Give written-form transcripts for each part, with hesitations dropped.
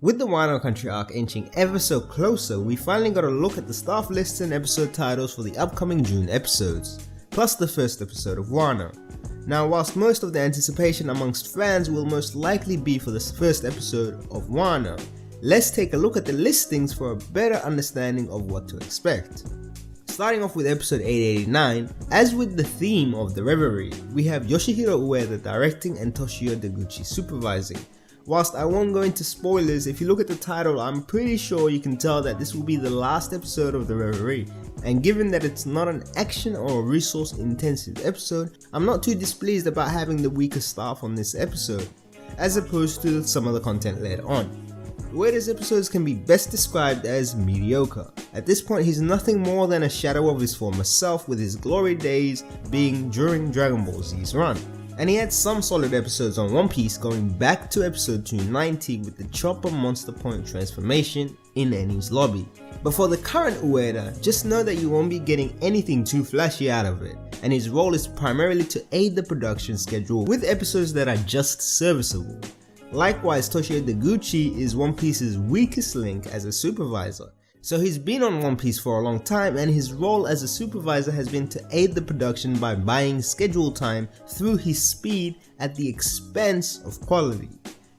With the Wano Country Arc inching ever so closer, we finally got a look at the staff lists and episode titles for the upcoming June episodes, plus the first episode of Wano. Now, whilst most of the anticipation amongst fans will most likely be for the first episode of Wano, let's take a look at the listings for a better understanding of what to expect. Starting off with episode 889, as with the theme of the Reverie, we have Yoshihiro Ueda directing and Toshio Deguchi supervising. Whilst I won't go into spoilers, if you look at the title, I'm pretty sure you can tell that this will be the last episode of the Reverie, and given that it's not an action or resource intensive episode, I'm not too displeased about having the weaker staff on this episode, as opposed to some of the content later on. Ueda's episodes can be best described as mediocre. At this point, he's nothing more than a shadow of his former self, with his glory days being during Dragon Ball Z's run. And he had some solid episodes on One Piece, going back to episode 290 with the Chopper Monster Point transformation in Eni's lobby. But for the current Ueda, just know that you won't be getting anything too flashy out of it, and his role is primarily to aid the production schedule with episodes that are just serviceable. Likewise, Toshio Deguchi is One Piece's weakest link as a supervisor. So he's been on One Piece for a long time, and his role as a supervisor has been to aid the production by buying schedule time through his speed at the expense of quality.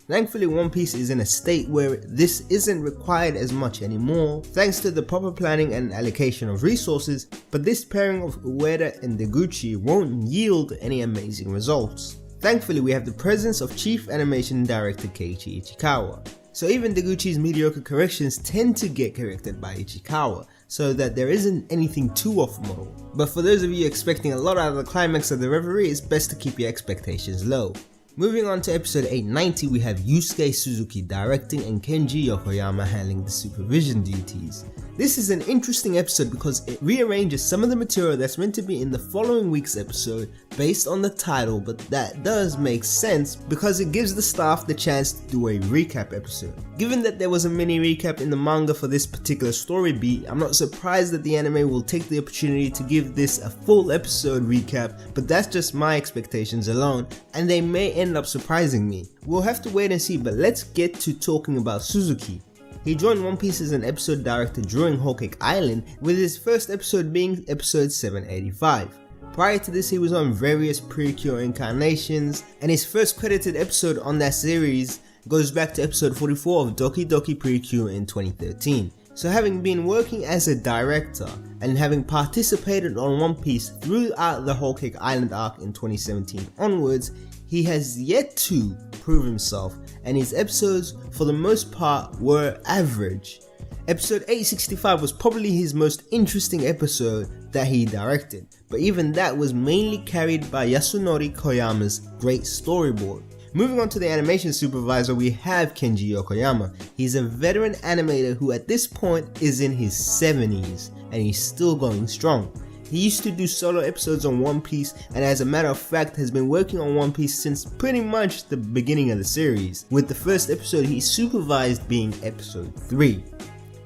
Thankfully, One Piece is in a state where this isn't required as much anymore, thanks to the proper planning and allocation of resources, but this pairing of Ueda and Deguchi won't yield any amazing results. Thankfully, we have the presence of Chief Animation Director Keiichi Ichikawa. So even Deguchi's mediocre corrections tend to get corrected by Ichikawa, so that there isn't anything too off model. But for those of you expecting a lot out of the climax of the Reverie, it's best to keep your expectations low. Moving on to episode 890, we have Yusuke Suzuki directing and Kenji Yokoyama handling the supervision duties. This is an interesting episode because it rearranges some of the material that's meant to be in the following week's episode based on the title, but that does make sense because it gives the staff the chance to do a recap episode. Given that there was a mini recap in the manga for this particular story beat, I'm not surprised that the anime will take the opportunity to give this a full episode recap, but that's just my expectations alone, and they may end up surprising me. We'll have to wait and see, but let's get to talking about Suzuki. He joined One Piece as an episode director during Whole Cake Island, with his first episode being episode 785. Prior to this, he was on various Precure incarnations, and his first credited episode on that series goes back to episode 44 of Doki Doki Precure in 2013. So having been working as a director and having participated on One Piece throughout the Whole Cake Island arc in 2017 onwards, he has yet to prove himself, and his episodes for the most part were average. Episode 865 was probably his most interesting episode that he directed, but even that was mainly carried by Yasunori Koyama's great storyboard. Moving on to the animation supervisor, we have Kenji Yokoyama. He's a veteran animator who at this point is in his 70s, and he's still going strong. He used to do solo episodes on One Piece, and as a matter of fact has been working on One Piece since pretty much the beginning of the series, with the first episode he supervised being episode 3.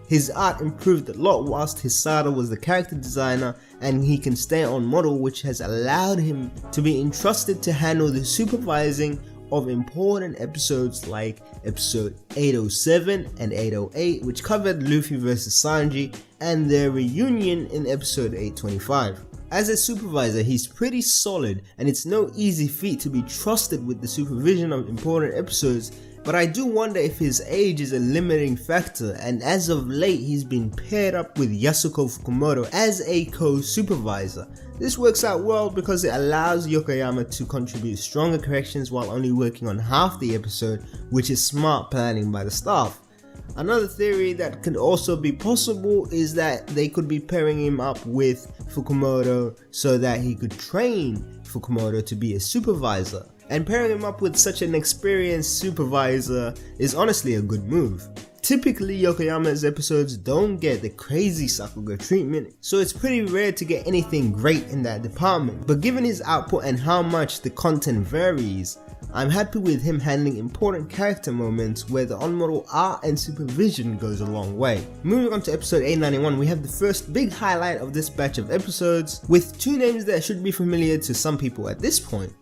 His art improved a lot whilst Hisada was the character designer, and he can stay on model, which has allowed him to be entrusted to handle the supervising of important episodes like episode 807 and 808, which covered Luffy vs Sanji, and their reunion in episode 825. As a supervisor, he's pretty solid, and it's no easy feat to be trusted with the supervision of important episodes, but I do wonder if his age is a limiting factor, and as of late he's been paired up with Yasuko Fukumoto as a co-supervisor. This works out well because it allows Yokoyama to contribute stronger corrections while only working on half the episode, which is smart planning by the staff. Another theory that could also be possible is that they could be pairing him up with Fukumoto so that he could train Fukumoto to be a supervisor. And pairing him up with such an experienced supervisor is honestly a good move. Typically, Yokoyama's episodes don't get the crazy Sakuga treatment, so it's pretty rare to get anything great in that department. But given his output and how much the content varies, I'm happy with him handling important character moments where the on-model art and supervision goes a long way. Moving on to episode 891, we have the first big highlight of this batch of episodes, with two names that should be familiar to some people at this point.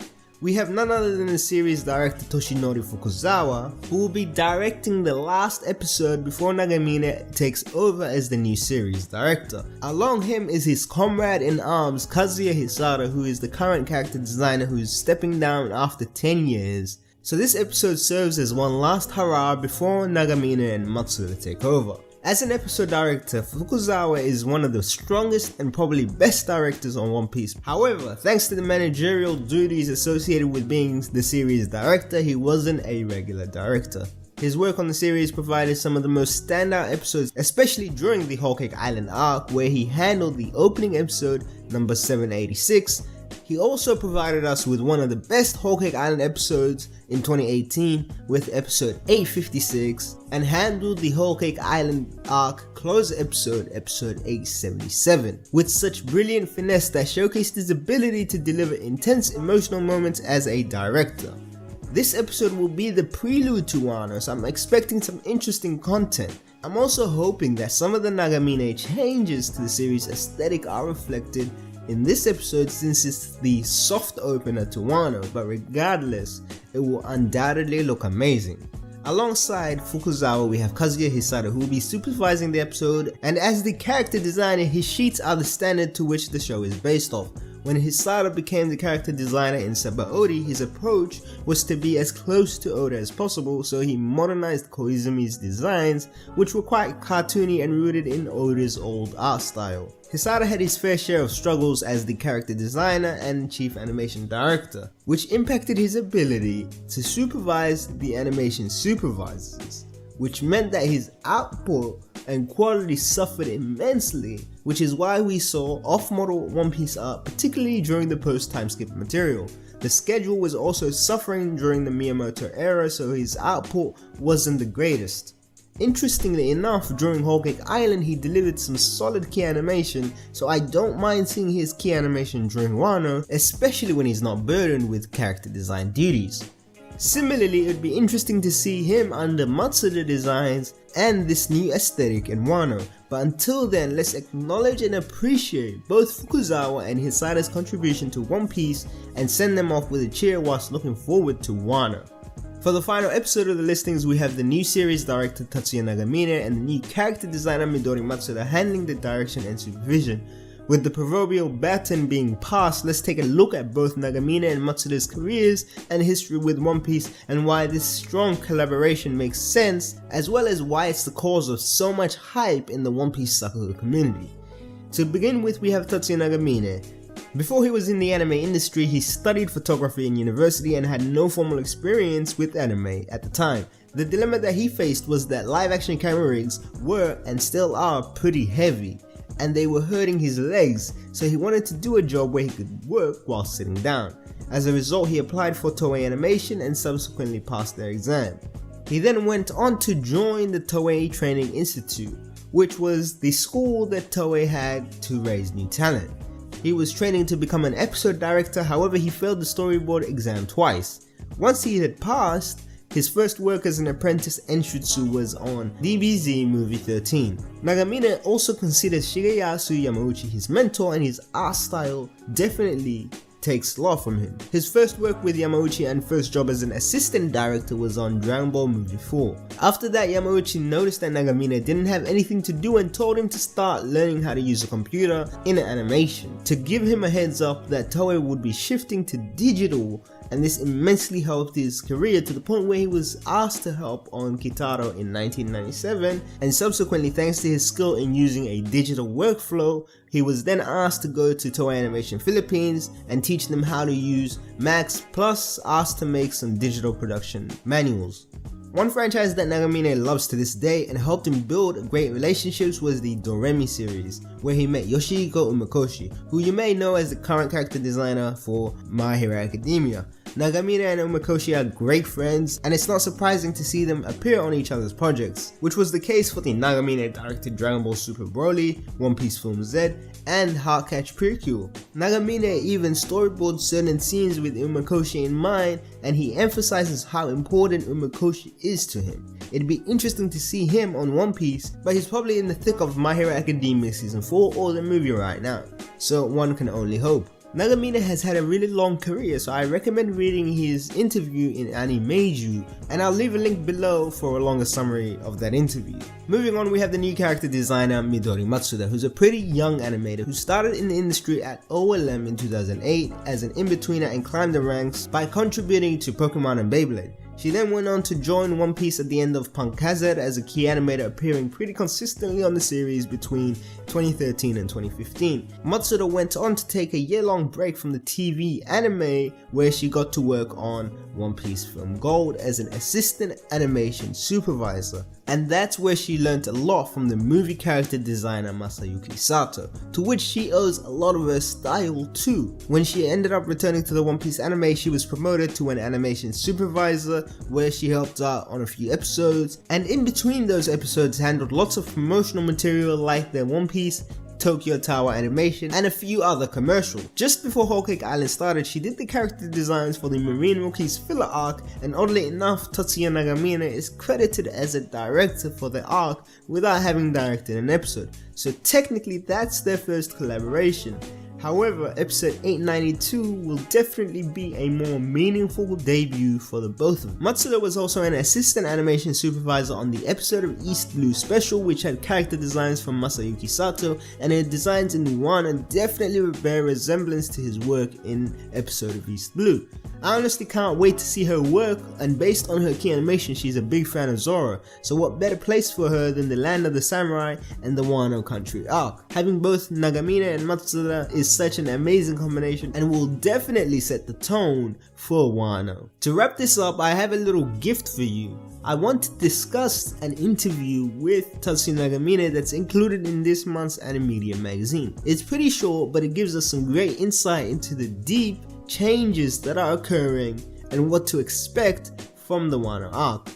We have none other than the series director Toshinori Fukuzawa, who will be directing the last episode before Nagamine takes over as the new series director. Along him is his comrade in arms Kazuya Hisada, who is the current character designer who is stepping down after 10 years. So this episode serves as one last hurrah before Nagamine and Matsuda take over. As an episode director, Fukuzawa is one of the strongest and probably best directors on One Piece. However, thanks to the managerial duties associated with being the series director, he wasn't a regular director. His work on the series provided some of the most standout episodes, especially during the Whole Cake Island arc, where he handled the opening episode, number 786. He also provided us with one of the best Whole Cake Island episodes in 2018 with episode 856, and handled the Whole Cake Island arc close episode 877 with such brilliant finesse that showcased his ability to deliver intense emotional moments as a director. This episode will be the prelude to Wano, so I'm expecting some interesting content. I'm also hoping that some of the Nagamine changes to the series aesthetic are reflected in this episode, since it's the soft opener to Wano, but regardless, it will undoubtedly look amazing. Alongside Fukuzawa, we have Kazuya Hisada, who will be supervising the episode, and as the character designer, his sheets are the standard to which the show is based off. When Hisada became the character designer in Sabaody, his approach was to be as close to Oda as possible, so he modernized Koizumi's designs, which were quite cartoony and rooted in Oda's old art style. Hisada had his fair share of struggles as the character designer and chief animation director, which impacted his ability to supervise the animation supervisors, which meant that his output and quality suffered immensely, which is why we saw off-model One Piece art, particularly during the post-time skip material. The schedule was also suffering during the Miyamoto era, so his output wasn't the greatest. Interestingly enough, during Whole Cake Island he delivered some solid key animation, so I don't mind seeing his key animation during Wano, especially when he's not burdened with character design duties. Similarly, it would be interesting to see him under Matsuda designs and this new aesthetic in Wano, but until then, let's acknowledge and appreciate both Fukuzawa and Hisada's contribution to One Piece and send them off with a cheer whilst looking forward to Wano. For the final episode of the listings, we have the new series director Tatsuya Nagamine and the new character designer Midori Matsuda handling the direction and supervision. With the proverbial baton being passed, let's take a look at both Nagamine and Matsuda's careers and history with One Piece, and why this strong collaboration makes sense, as well as why it's the cause of so much hype in the One Piece Sakuga community. To begin with, we have Tatsuya Nagamine. Before he was in the anime industry, he studied photography in university and had no formal experience with anime at the time. The dilemma that he faced was that live action camera rigs were, and still are, pretty heavy, and they were hurting his legs, so he wanted to do a job where he could work while sitting down. As a result, he applied for Toei Animation and subsequently passed their exam. He then went on to join the Toei Training Institute, which was the school that Toei had to raise new talent. He was training to become an episode director, however he failed the storyboard exam twice. Once he had passed, his first work as an apprentice Enshutsu was on DBZ Movie 13. Nagamine also considers Shigeyasu Yamauchi his mentor, and his art style definitely takes law from him. His first work with Yamauchi and first job as an assistant director was on Dragon Ball Movie 4. After that, Yamauchi noticed that Nagamine didn't have anything to do and told him to start learning how to use a computer in animation, to give him a heads up that Toei would be shifting to digital, and this immensely helped his career to the point where he was asked to help on Kitaro in 1997, and subsequently, thanks to his skill in using a digital workflow, he was then asked to go to Toei Animation Philippines and teach them how to use Max, plus asked to make some digital production manuals. One franchise that Nagamine loves to this day and helped him build great relationships was the Doremi series, where he met Yoshihiko Umekoshi, who you may know as the current character designer for My Hero Academia. Nagamine and Umakoshi are great friends, and it's not surprising to see them appear on each other's projects, which was the case for the Nagamine directed Dragon Ball Super Broly, One Piece Film Z, and Heartcatch prequel. Nagamine even storyboards certain scenes with Umakoshi in mind, and he emphasizes how important Umakoshi is to him. It'd be interesting to see him on One Piece, but he's probably in the thick of My Hero Academia Season 4 or the movie right now, so one can only hope. Nagamine has had a really long career, so I recommend reading his interview in Animeiju, and I'll leave a link below for a longer summary of that interview. Moving on, we have the new character designer Midori Matsuda, who's a pretty young animator who started in the industry at OLM in 2008 as an in-betweener and climbed the ranks by contributing to Pokemon and Beyblade. She then went on to join One Piece at the end of Punk Hazard as a key animator, appearing pretty consistently on the series between 2013 and 2015. Matsuda went on to take a year-long break from the TV anime, where she got to work on One Piece Film Gold as an assistant animation supervisor, and that's where she learned a lot from the movie character designer Masayuki Sato, to which she owes a lot of her style too. When she ended up returning to the One Piece anime, she was promoted to an animation supervisor, where she helped out on a few episodes, and in between those episodes handled lots of promotional material like their One Piece, Tokyo Tower animation, and a few other commercials. Just before Whole Cake Island started, she did the character designs for the Marine Rookies filler arc, and oddly enough, Tatsuya Nagamine is credited as a director for the arc without having directed an episode, so technically that's their first collaboration. However, episode 892 will definitely be a more meaningful debut for the both of them. Matsuda was also an assistant animation supervisor on the episode of East Blue Special, which had character designs from Masayuki Sato, and her designs in Wano definitely bear resemblance to his work in episode of East Blue. I honestly can't wait to see her work, and based on her key animation, she's a big fan of Zoro, so what better place for her than the Land of the Samurai and the Wano Country Arc. Having both Nagamine and Matsuda is such an amazing combination and will definitely set the tone for Wano. To wrap this up, I have a little gift for you. I want to discuss an interview with Tatsuya Nagamine that's included in this month's Animedia magazine. It's pretty short, but it gives us some great insight into the deep changes that are occurring and what to expect from the Wano arc.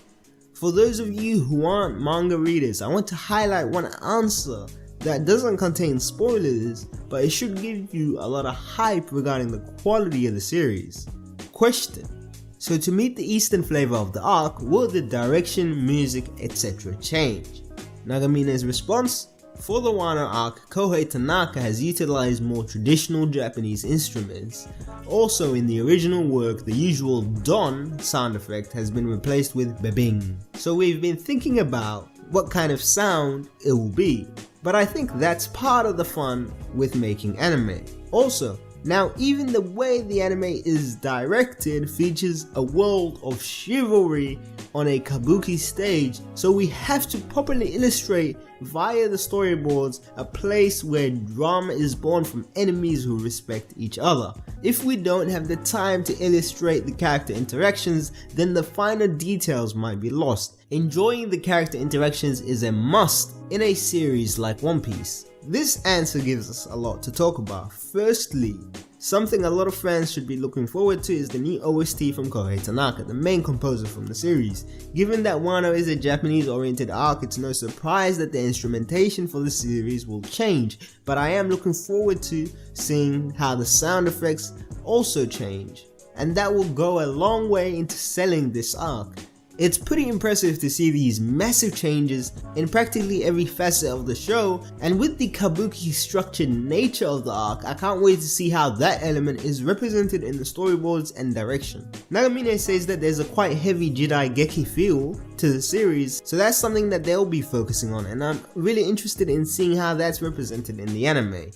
For those of you who aren't manga readers, I want to highlight one answer that doesn't contain spoilers, but it should give you a lot of hype regarding the quality of the series. Question: so to meet the eastern flavor of the arc, will the direction, music, etc. change? Nagamine's response: for the Wano arc, Kohei Tanaka has utilized more traditional Japanese instruments. Also in the original work, the usual don sound effect has been replaced with bebing. So we've been thinking about what kind of sound it will be, but I think that's part of the fun with making anime. Also, now even the way the anime is directed features a world of chivalry on a kabuki stage, so we have to properly illustrate via the storyboards a place where drama is born from enemies who respect each other. If we don't have the time to illustrate the character interactions, then the finer details might be lost. Enjoying the character interactions is a must in a series like One Piece. This answer gives us a lot to talk about. Firstly, something a lot of fans should be looking forward to is the new OST from Kohei Tanaka, the main composer from the series. Given that Wano is a Japanese-oriented arc, it's no surprise that the instrumentation for the series will change, but I am looking forward to seeing how the sound effects also change, and that will go a long way into selling this arc. It's pretty impressive to see these massive changes in practically every facet of the show, and with the kabuki structured nature of the arc, I can't wait to see how that element is represented in the storyboards and direction. Nagamine says that there's a quite heavy Jidai Geki feel to the series, so that's something that they'll be focusing on, and I'm really interested in seeing how that's represented in the anime.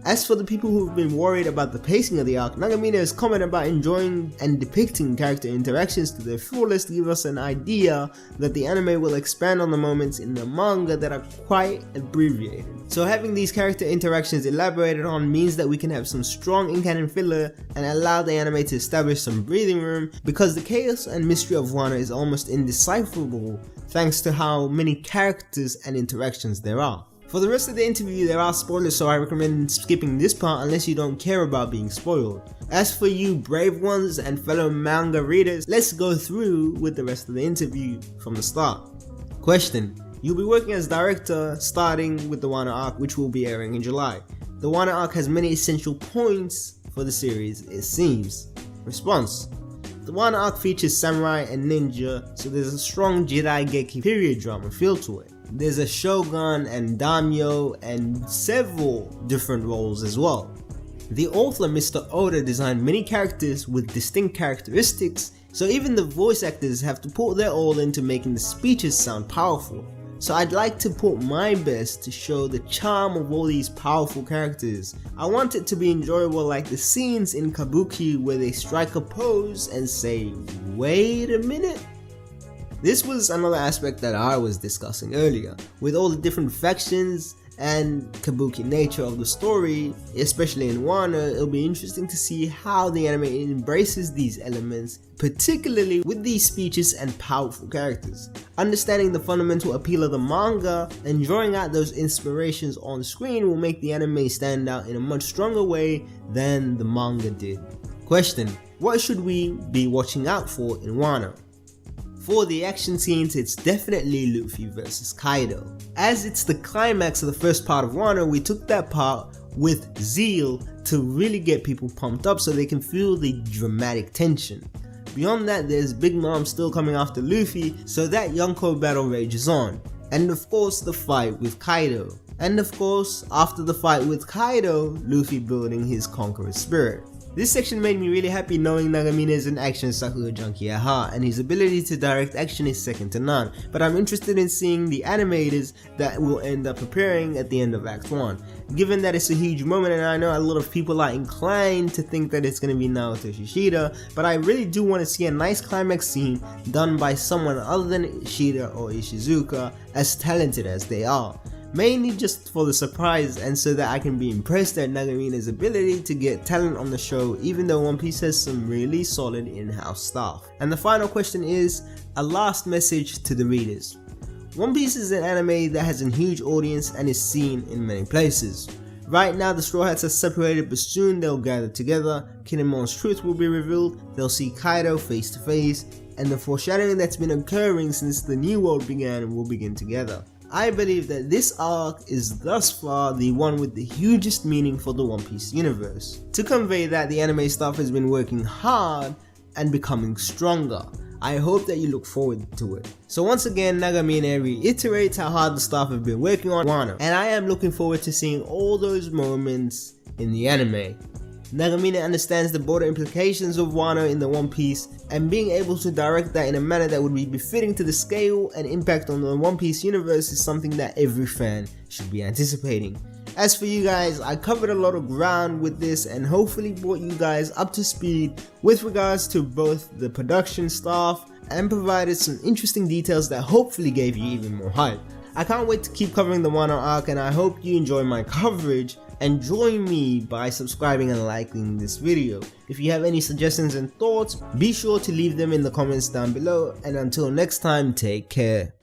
As for the people who've been worried about the pacing of the arc, Nagamine's comment about enjoying and depicting character interactions to their fullest give us an idea that the anime will expand on the moments in the manga that are quite abbreviated. So having these character interactions elaborated on means that we can have some strong in-canon filler and allow the anime to establish some breathing room, because the chaos and mystery of Wano is almost indecipherable thanks to how many characters and interactions there are. For the rest of the interview there are spoilers, so I recommend skipping this part unless you don't care about being spoiled. As for you brave ones and fellow manga readers, let's go through with the rest of the interview from the start. Question: you'll be working as director starting with the Wano Arc, which will be airing in July. The Wano Arc has many essential points for the series, it seems. Response: the Wano Arc features samurai and ninja, so there's a strong Jiraigeki period drama feel to it. There's a shogun and daimyo and several different roles as well. The author Mr. Oda designed many characters with distinct characteristics, so even the voice actors have to put their all into making the speeches sound powerful. So I'd like to put my best to show the charm of all these powerful characters. I want it to be enjoyable, like the scenes in Kabuki where they strike a pose and say, "Wait a minute." This was another aspect that I was discussing earlier. With all the different factions and Kabuki nature of the story, especially in Wano, it'll be interesting to see how the anime embraces these elements, particularly with these speeches and powerful characters. Understanding the fundamental appeal of the manga and drawing out those inspirations on screen will make the anime stand out in a much stronger way than the manga did. Question: what should we be watching out for in Wano? For the action scenes, it's definitely Luffy vs Kaido. As it's the climax of the first part of Wano, we took that part with zeal to really get people pumped up so they can feel the dramatic tension. Beyond that, there's Big Mom still coming after Luffy, so that Yonko battle rages on. And of course the fight with Kaido. And of course, after the fight with Kaido, Luffy building his conqueror spirit. This section made me really happy knowing Nagamine is an action Sakura junkie at heart, and his ability to direct action is second to none, but I'm interested in seeing the animators that will end up appearing at the end of Act 1. Given that it's a huge moment, and I know a lot of people are inclined to think that it's going to be Naoto Shishida, but I really do want to see a nice climax scene done by someone other than Ishida or Ishizuka, as talented as they are. Mainly just for the surprise and so that I can be impressed at Nagamine's ability to get talent on the show, even though One Piece has some really solid in-house staff. And the final question is a last message to the readers. One Piece is an anime that has a huge audience and is seen in many places. Right now the Straw Hats are separated, but soon they'll gather together, Kinemon's truth will be revealed, they'll see Kaido face to face, and the foreshadowing that's been occurring since the New World began will begin together. I believe that this arc is thus far the one with the hugest meaning for the One Piece universe. To convey that, the anime staff has been working hard and becoming stronger. I hope that you look forward to it. So once again, Nagamine reiterates how hard the staff have been working on Wano, and I am looking forward to seeing all those moments in the anime. Nagamine understands the broader implications of Wano in the One Piece, and being able to direct that in a manner that would be befitting to the scale and impact on the One Piece universe is something that every fan should be anticipating. As for you guys, I covered a lot of ground with this and hopefully brought you guys up to speed with regards to both the production staff and provided some interesting details that hopefully gave you even more hype. I can't wait to keep covering the Wano arc, and I hope you enjoy my coverage and join me by subscribing and liking this video. If you have any suggestions and thoughts, be sure to leave them in the comments down below, and until next time, take care.